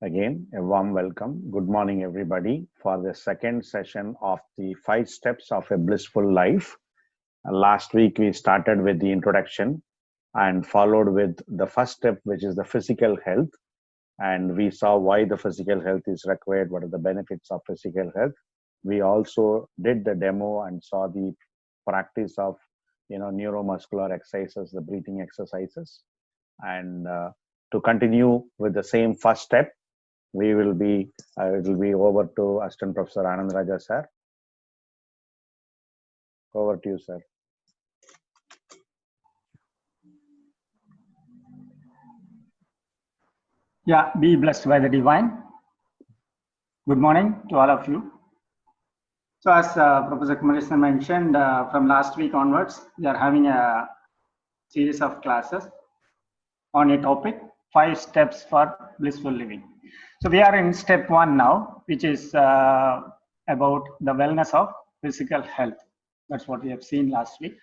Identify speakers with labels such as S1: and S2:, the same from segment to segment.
S1: Again, a warm welcome. Good morning, everybody, for the second session of the 5 steps of a blissful life. Last week, we started with the introduction and followed with the first step, which is the physical health. And we saw why the physical health is required, what are the benefits of physical health. We also did the demo and saw the practice of neuromuscular exercises, the breathing exercises. And to continue with the same first step, we will be it will be over to Assistant Professor Anand Raja sir. Over to you, sir.
S2: Yeah, be blessed by the divine. Good morning to all of you. So as Professor Kumaresan mentioned, from last week onwards, we are having a series of classes on a topic, 5 steps for blissful living. So we are in step 1 now, which is about the wellness of physical health. That's what we have seen last week.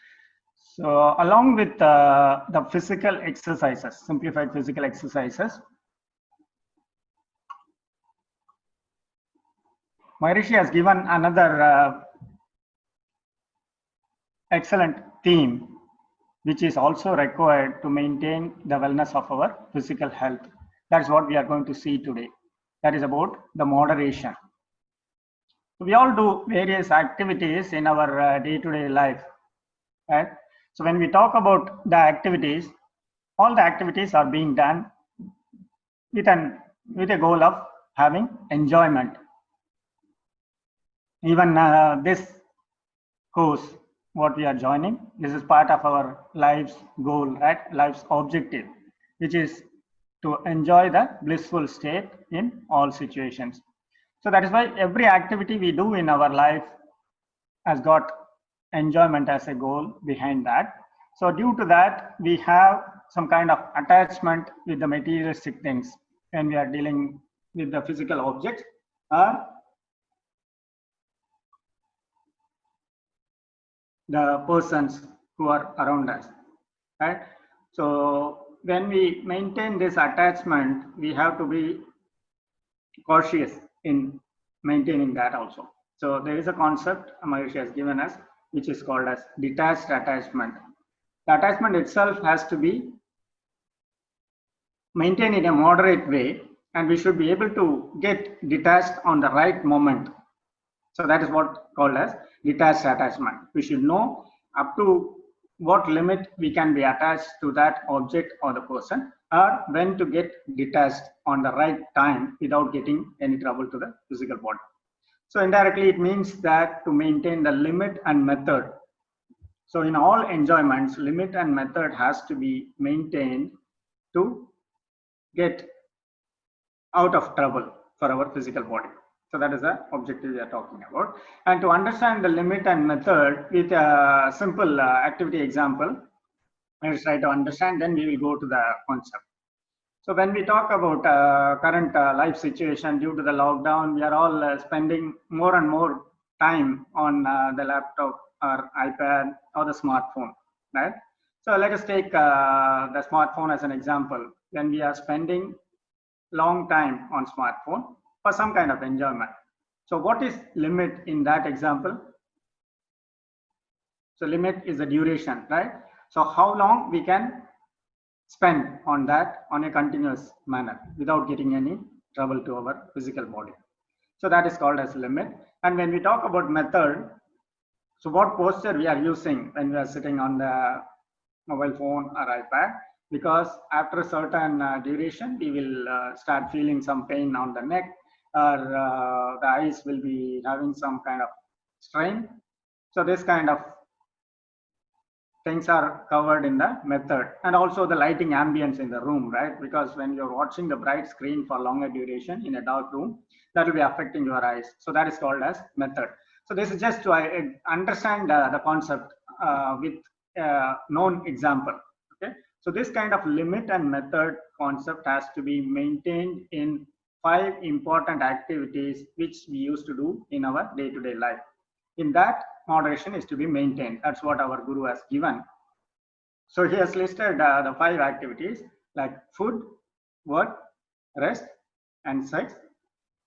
S2: So along with the physical exercises, simplified physical exercises, Maharishi has given another excellent theme, which is also required to maintain the wellness of our physical health. That's what we are going to see today. That is about the moderation. We all do various activities in our day-to-day life, right? So when we talk about the activities, all the activities are being done with a goal of having enjoyment. Even this course, what we are joining, this is part of our life's goal, right? Life's objective, which is to enjoy the blissful state in all situations. So that is why every activity we do in our life has got enjoyment as a goal behind that. So due to that, we have some kind of attachment with the materialistic things when we are dealing with the physical objects or the persons who are around us, right? So when we maintain this attachment, we have to be cautious in maintaining that also. So there is a concept Maharishi has given us, which is called as detached attachment. The attachment itself has to be maintained in a moderate way, and we should be able to get detached on the right moment. So that is what called as detached attachment. We should know up to what limit we can be attached to that object or the person, or when to get detached on the right time without getting any trouble to the physical body. So indirectly, it means that to maintain the limit and method. So in all enjoyments, limit and method has to be maintained to get out of trouble for our physical body. So that is the objective we are talking about. And to understand the limit and method with a simple activity example, let's try to understand, then we will go to the concept. So when we talk about current life situation due to the lockdown, we are all spending more and more time on the laptop or iPad or the smartphone, right? So let us take the smartphone as an example. When we are spending long time on smartphone for some kind of enjoyment. So what is limit in that example? So limit is the duration, right? So how long we can spend on that on a continuous manner without getting any trouble to our physical body. So that is called as limit. And when we talk about method, so what posture we are using when we are sitting on the mobile phone or iPad, because after a certain duration, we will start feeling some pain on the neck, or the eyes will be having some kind of strain. So this kind of things are covered in the method, and also the lighting ambience in the room, right? Because when you're watching the bright screen for longer duration in a dark room, that will be affecting your eyes. So that is called as method. So this is just to understand the concept with a known example. Okay, so this kind of limit and method concept has to be maintained in 5 important activities which we used to do in our day-to-day life. In that, moderation is to be maintained. That's what our guru has given. So he has listed the 5 activities like food, work, rest, and sex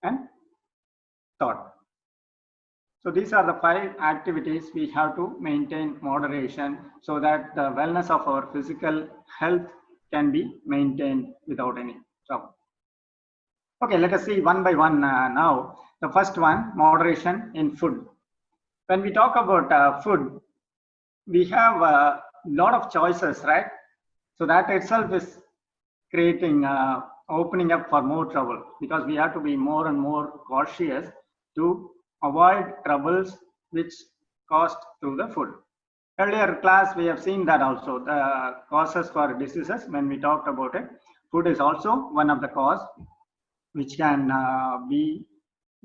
S2: and thought. So these are the 5 activities we have to maintain moderation so that the wellness of our physical health can be maintained without any trouble. Okay, let us see one by one now. The first one, moderation in food. When we talk about food, we have a lot of choices, right? So that itself is creating, opening up for more trouble, because we have to be more and more cautious to avoid troubles which caused through the food. Earlier class, we have seen that also, the causes for diseases. When we talked about it, food is also one of the cause which can be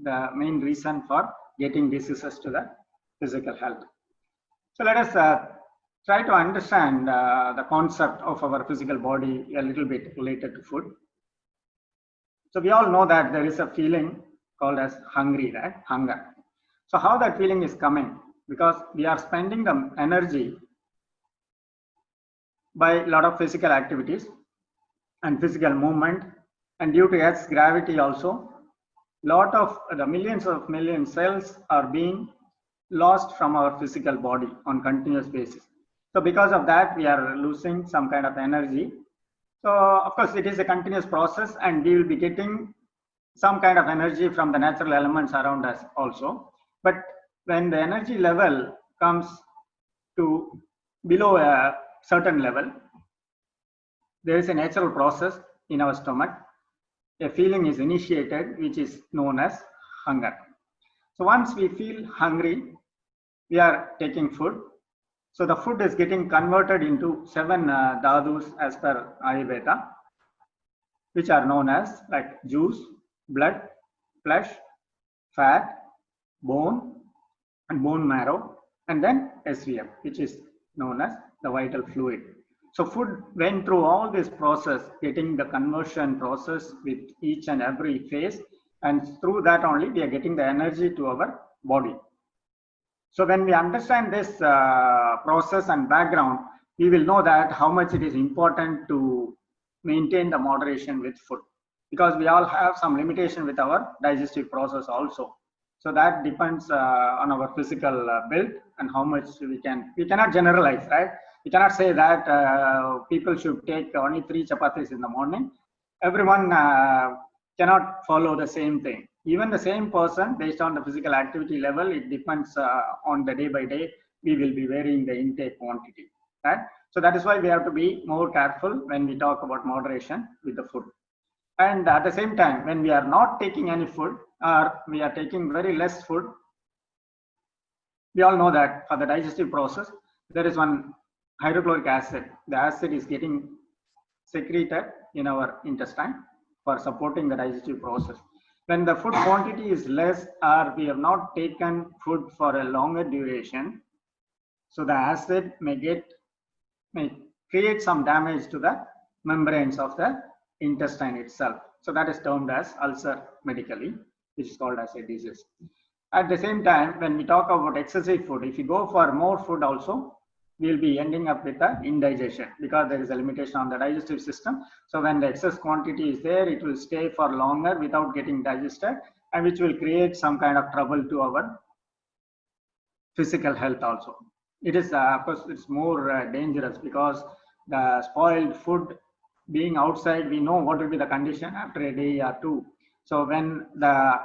S2: the main reason for getting diseases to the physical health. So let us try to understand the concept of our physical body a little bit related to food. So we all know that there is a feeling called as hungry, right? Hunger. So how that feeling is coming? Because we are spending the energy by a lot of physical activities and physical movement, and due to Earth's gravity also, lot of the millions cells are being lost from our physical body on continuous basis. So because of that, we are losing some kind of energy. So of course it is a continuous process, and we will be getting some kind of energy from the natural elements around us also. But when the energy level comes to below a certain level, there is a natural process in our stomach. A feeling is initiated which is known as hunger. So once we feel hungry, we are taking food. So the food is getting converted into 7 dhadus as per Ayurveda, which are known as like juice, blood, flesh, fat, bone, and bone marrow, and then SVM, which is known as the vital fluid. So food went through all this process, getting the conversion process with each and every phase, and through that only we are getting the energy to our body. So when we understand this process and background, we will know that how much it is important to maintain the moderation with food, because we all have some limitation with our digestive process also. So that depends on our physical build and how much we cannot generalize, right? We cannot say that people should take only 3 chapatis in the morning. Everyone cannot follow the same thing. Even the same person, based on the physical activity level, it depends on the day by day, we will be varying the intake quantity, right? So that is why we have to be more careful when we talk about moderation with the food. And at the same time, when we are not taking any food, or we are taking very less food, we all know that for the digestive process, there is one hydrochloric acid. The acid is getting secreted in our intestine for supporting the digestive process. When the food quantity is less, or we have not taken food for a longer duration, so the acid may create some damage to the membranes of the intestine itself. So that is termed as ulcer medically, which is called as a disease. At the same time, when we talk about excessive food, if you go for more food also, we will be ending up with an indigestion, because there is a limitation on the digestive system. So when the excess quantity is there, it will stay for longer without getting digested, and which will create some kind of trouble to our physical health also. It is, of course, it's more dangerous, because the spoiled food being outside, we know what will be the condition after a day or 2. So when the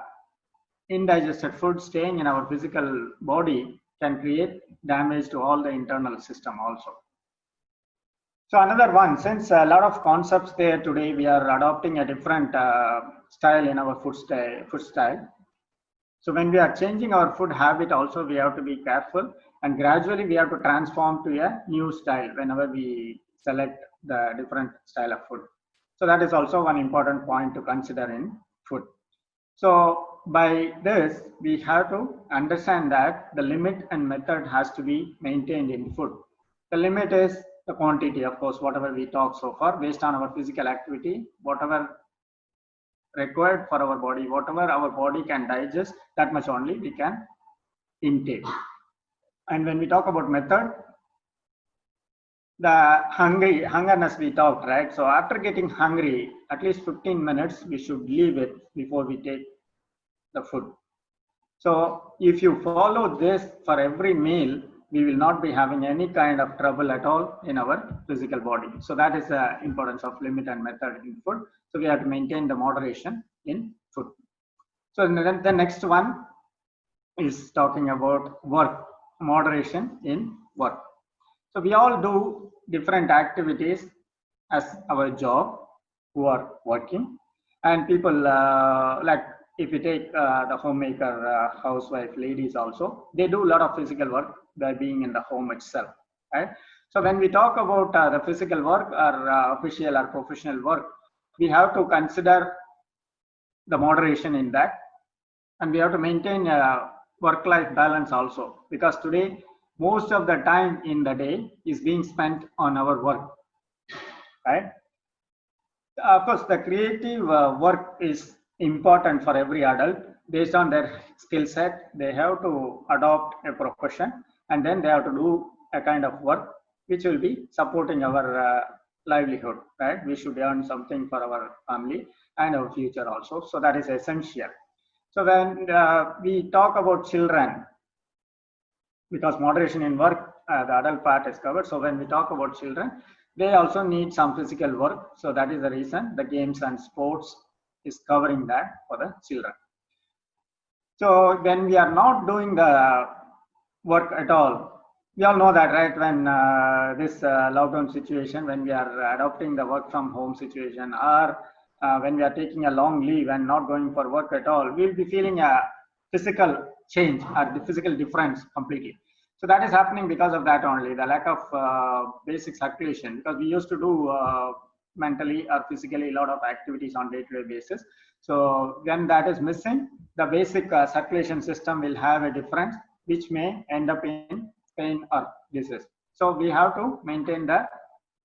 S2: indigested food staying in our physical body can create damage to all the internal system also. So another one, since a lot of concepts there today, we are adopting a different style in our food style. So when we are changing our food habit also, we have to be careful, and gradually we have to transform to a new style whenever we select the different style of food. So that is also one important point to consider in food. So by this, we have to understand that the limit and method has to be maintained in food. The limit is the quantity, of course, whatever we talk so far, based on our physical activity, whatever required for our body, whatever our body can digest, that much only we can intake. And when we talk about method, the hungerness we talked, right? So after getting hungry, at least 15 minutes, we should leave it before we take the food. So if you follow this for every meal, we will not be having any kind of trouble at all in our physical body. So that is the importance of limit and method in food. So we have to maintain the moderation in food. So then the next one is talking about work, moderation in work. So we all do different activities as our job who are working, and people like if you take the homemaker, housewife, ladies also, they do a lot of physical work by being in the home itself, right? So when we talk about the physical work or official or professional work, we have to consider the moderation in that, and we have to maintain work-life balance also, because today most of the time in the day is being spent on our work, right? Of course, the creative work is important for every adult. Based on their skill set, they have to adopt a profession, and then they have to do a kind of work which will be supporting our livelihood, right? We should earn something for our family and our future also. So that is essential. So when we talk about children, because moderation in work, the adult part is covered. So when we talk about children, they also need some physical work. So that is the reason the games and sports is covering that for the children. So when we are not doing the work at all, we all know that, right? When this lockdown situation, when we are adopting the work from home situation, or when we are taking a long leave and not going for work at all, we'll be feeling a physical change or the physical difference completely. So that is happening because of that only, the lack of basic circulation, because we used to do mentally or physically a lot of activities on day-to-day basis. So when that is missing, the basic circulation system will have a difference, which may end up in pain or disease. So we have to maintain the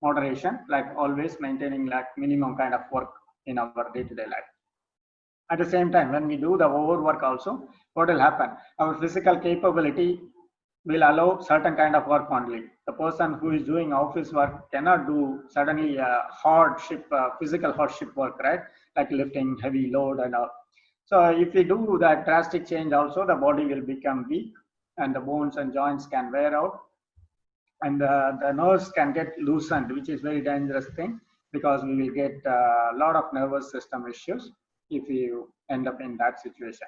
S2: moderation, like always maintaining like minimum kind of work in our day-to-day life. At the same time, when we do the overwork also, what will happen? Our physical capability will allow certain kind of work only. The person who is doing office work cannot do suddenly hardship, physical hardship work, right? Like lifting heavy load and all. So if we do that drastic change also, the body will become weak and the bones and joints can wear out, and the nerves can get loosened, which is very dangerous thing, because we will get a lot of nervous system issues if you end up in that situation.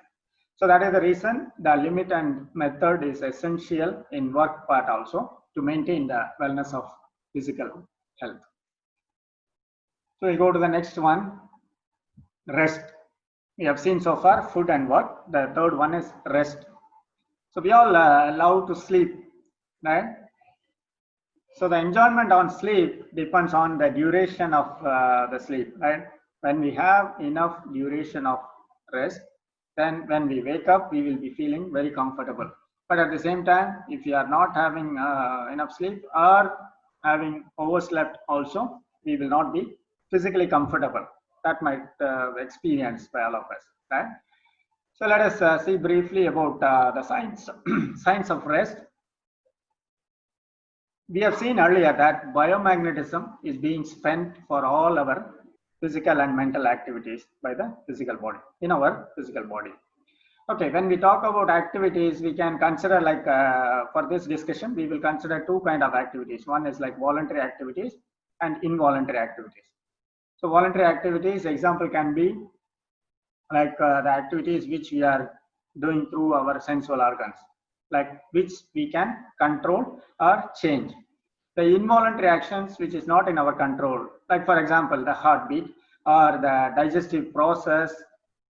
S2: So that is the reason the limit and method is essential in work part also, to maintain the wellness of physical health. So we go to the next one, rest. We have seen so far food and work. The third one is rest. So we all love to sleep, right? So the enjoyment on sleep depends on the duration of the sleep, right? When we have enough duration of rest, then when we wake up, we will be feeling very comfortable. But at the same time, if you are not having enough sleep or having overslept also, we will not be physically comfortable. That might experience by all of us, right? So let us see briefly about the science of rest. We have seen earlier that biomagnetism is being spent for all our physical and mental activities by the physical body, in our physical body. Okay, when we talk about activities, we can consider like, for this discussion, we will consider two kind of activities. One is like voluntary activities and involuntary activities. So voluntary activities, example can be like the activities which we are doing through our sensual organs, like which we can control or change. The involuntary actions which is not in our control, like for example, the heartbeat or the digestive process,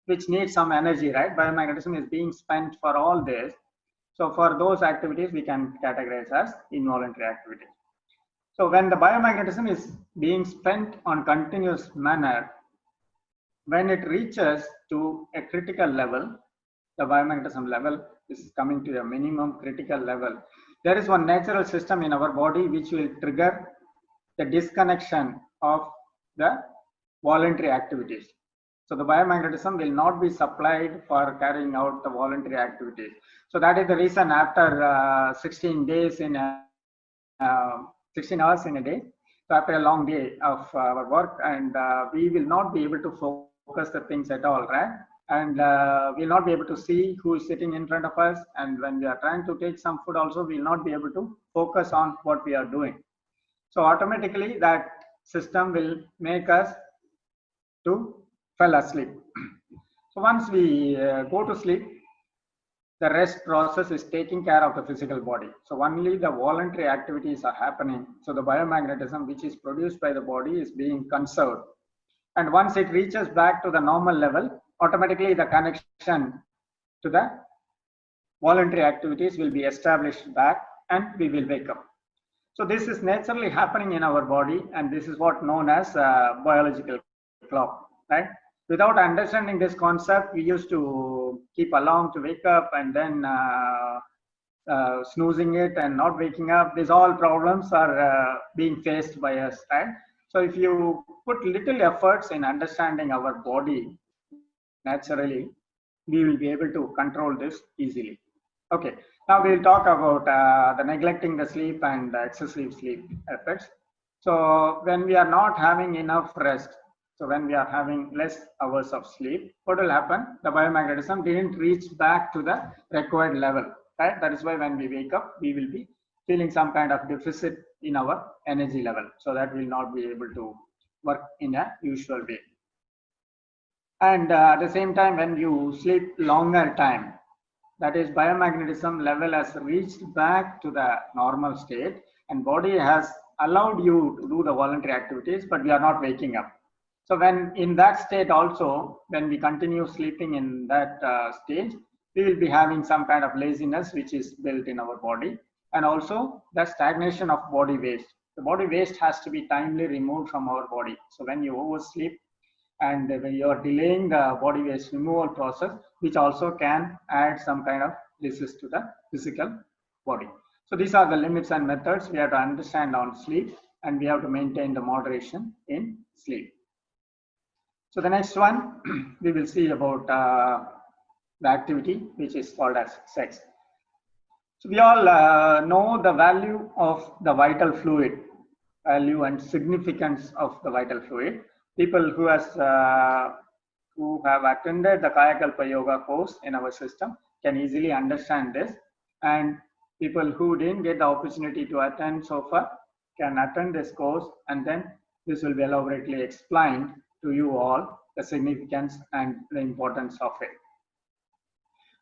S2: which needs some energy, right? Biomagnetism is being spent for all this. So for those activities, we can categorize as involuntary activities. So when the biomagnetism is being spent on continuous manner, when it reaches to a critical level, the biomagnetism level is coming to a minimum critical level. There is one natural system in our body which will trigger the disconnection of the voluntary activities. So the biomagnetism will not be supplied for carrying out the voluntary activities. So that is the reason after 16 days in a 16 hours in a day. So after a long day of our work, and we will not be able to focus the things at all, right? And we'll not be able to see who is sitting in front of us. And when we are trying to take some food also, we'll not be able to focus on what we are doing. So automatically that system will make us to fall asleep. So once we go to sleep, the rest process is taking care of the physical body. So only the voluntary activities are happening. So the biomagnetism which is produced by the body is being conserved. And once it reaches back to the normal level, automatically the connection to the voluntary activities will be established back and we will wake up. So this is naturally happening in our body, and this is what known as biological clock, right? Without understanding this concept, we used to keep alarm to wake up and then snoozing it and not waking up. These all problems are being faced by us, right? So if you put little efforts in understanding our body, naturally, we will be able to control this easily. Okay, now we'll talk about the neglecting the sleep and excessive sleep effects. So when we are not having enough rest, so when we are having less hours of sleep, what will happen? The biomagnetism didn't reach back to the required level, right? That is why when we wake up, we will be feeling some kind of deficit in our energy level. So that will not be able to work in a usual way. And at the same time, when you sleep longer time, that is biomagnetism level has reached back to the normal state and body has allowed you to do the voluntary activities, but we are not waking up. So when in that state also, when we continue sleeping in that stage, we will be having some kind of laziness which is built in our body, and also the stagnation of body waste. The body waste has to be timely removed from our body. So when you oversleep, and when you are delaying the body waste removal process, which also can add some kind of disease to the physical body. So these are the limits and methods we have to understand on sleep, and we have to maintain the moderation in sleep. So the next one, we will see about the activity which is called as sex. So we all know the value of the vital fluid, value and significance of the vital fluid. People who have attended the Kayakalpa Yoga course in our system can easily understand this, and people who didn't get the opportunity to attend so far can attend this course, and then this will be elaborately explained to you all the significance and the importance of it.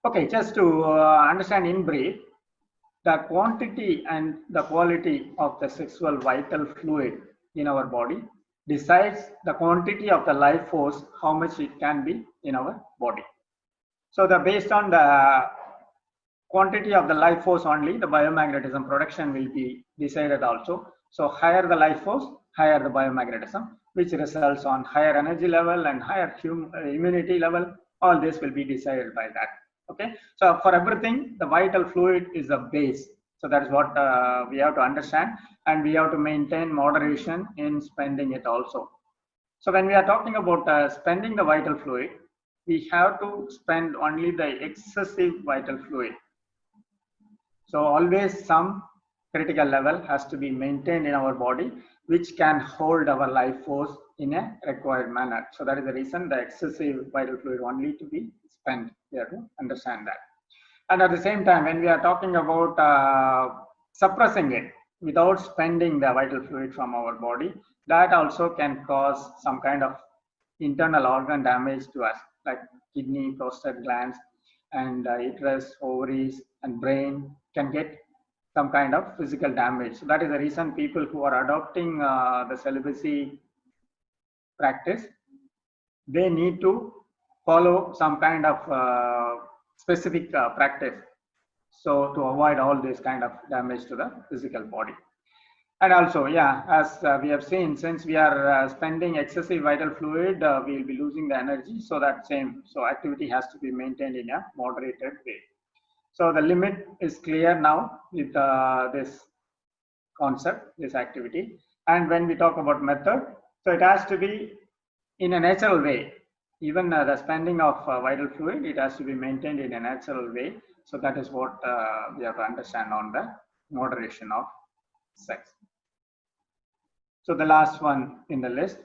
S2: Okay, just to understand in brief, the quantity and the quality of the sexual vital fluid in our body decides the quantity of the life force, how much it can be in our body. So based on the quantity of the life force only, the biomagnetism production will be decided also. So higher the life force, higher the biomagnetism, which results on higher energy level and higher immunity level. All this will be decided by that. Okay, so for everything, the vital fluid is the base. So that is what we have to understand, and we have to maintain moderation in spending it also. So when we are talking about spending the vital fluid, we have to spend only the excessive vital fluid. So always some critical level has to be maintained in our body, which can hold our life force in a required manner. So that is the reason the excessive vital fluid only to be spent. We have to understand that. And at the same time, when we are talking about suppressing it without spending the vital fluid from our body, that also can cause some kind of internal organ damage to us, like kidney, prostate glands, and uterus, ovaries, and brain can get some kind of physical damage. So that is the reason people who are adopting the celibacy practice, they need to follow some kind of specific practice, so to avoid all this kind of damage to the physical body. And also, yeah, as we have seen, since we are spending excessive vital fluid, we will be losing the energy. So activity has to be maintained in a moderated way. So the limit is clear now with this concept, this activity. And when we talk about method, so it has to be in a natural way. Even the spending of vital fluid, it has to be maintained in a natural way. So that is what we have to understand on the moderation of sex. So the last one in the list,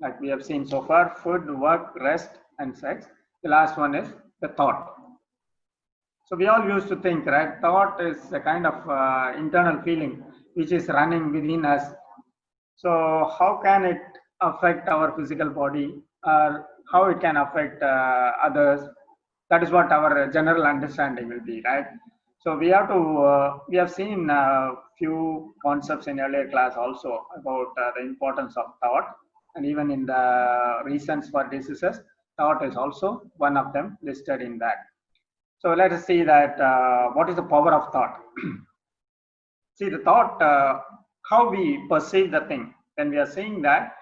S2: like we have seen so far, food, work, rest, and sex. The last one is the thought. So we all used to think, right? Thought is a kind of internal feeling which is running within us. So how can it affect our physical body, or how it can affect others? That is what our general understanding will be, right? So we have to we have seen a few concepts in earlier class also about the importance of thought, and even in the reasons for diseases, thought is also one of them listed in that. So let us see that what is the power of thought. See the thought, how we perceive the thing. When we are saying that,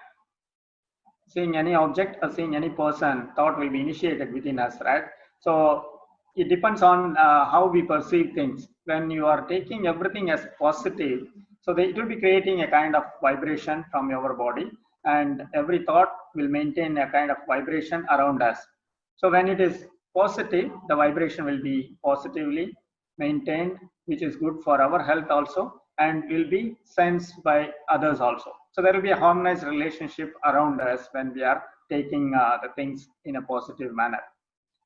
S2: seeing any object or seeing any person, thought will be initiated within us, right? So it depends on how we perceive things. When you are taking everything as positive, so it will be creating a kind of vibration from your body, and every thought will maintain a kind of vibration around us. So when it is positive, the vibration will be positively maintained, which is good for our health also, and will be sensed by others also. So there will be a harmonized relationship around us when we are taking the things in a positive manner.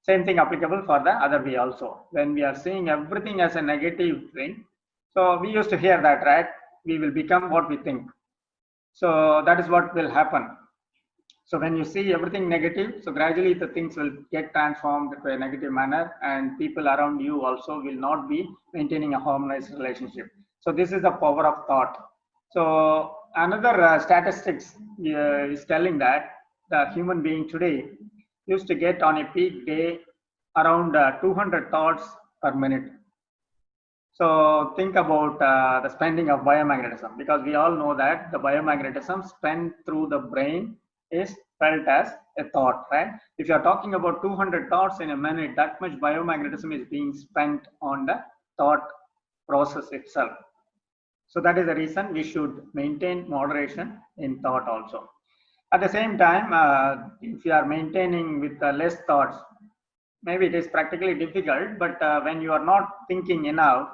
S2: Same thing applicable for the other way also. When we are seeing everything as a negative thing, so we used to hear that, right? We will become what we think. So that is what will happen. So when you see everything negative, so gradually the things will get transformed to a negative manner, and people around you also will not be maintaining a harmonized relationship. So this is the power of thought. So another statistics is telling that the human being today used to get on a peak day around 200 thoughts per minute. So think about the spending of biomagnetism, because we all know that the biomagnetism spent through the brain is felt as a thought, right? If you are talking about 200 thoughts in a minute, that much biomagnetism is being spent on the thought process itself. So that is the reason we should maintain moderation in thought also. At the same time, if you are maintaining with less thoughts, maybe it is practically difficult, but when you are not thinking enough,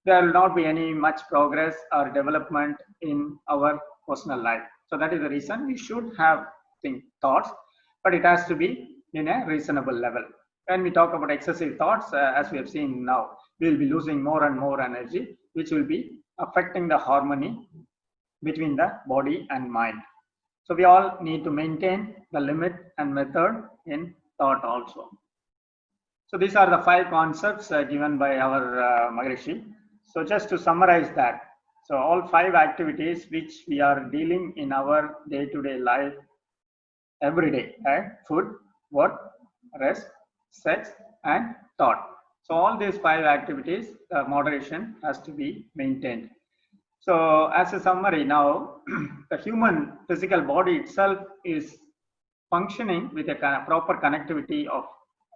S2: there will not be any much progress or development in our personal life. So that is the reason we should have thoughts, but it has to be in a reasonable level. When we talk about excessive thoughts, as we have seen now, we will be losing more and more energy, which will be affecting the harmony between the body and mind. So we all need to maintain the limit and method in thought also. So these are the 5 concepts given by our Maharishi. So just to summarize that, so all 5 activities which we are dealing in our day-to-day life every day, right? Food, work, rest, sex, and thought. So all these 5 activities, moderation has to be maintained. So as a summary now, the human physical body itself is functioning with a kind of proper connectivity of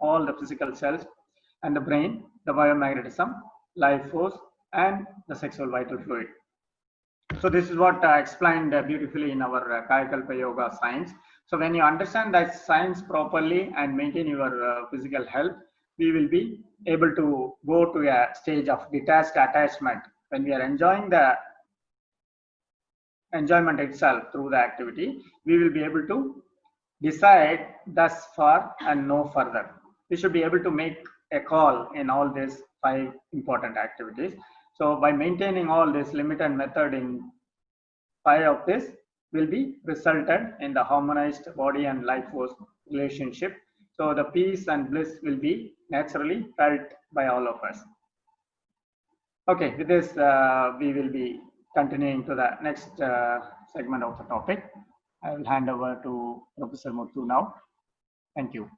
S2: all the physical cells and the brain, the biomagnetism, life force, and the sexual vital fluid. So this is what explained beautifully in our Kayakalpa Yoga science. So when you understand that science properly and maintain your physical health, we will be able to go to a stage of detached attachment. When we are enjoying the enjoyment itself through the activity, we will be able to decide thus far and no further. We should be able to make a call in all these 5 important activities. So by maintaining all this limit and method in 5 of this will be resulted in the harmonized body and life force relationship. So the peace and bliss will be naturally felt by all of us. Okay, with this we will be continuing to the next segment of the topic. I will hand over to Professor Muthu now. Thank you.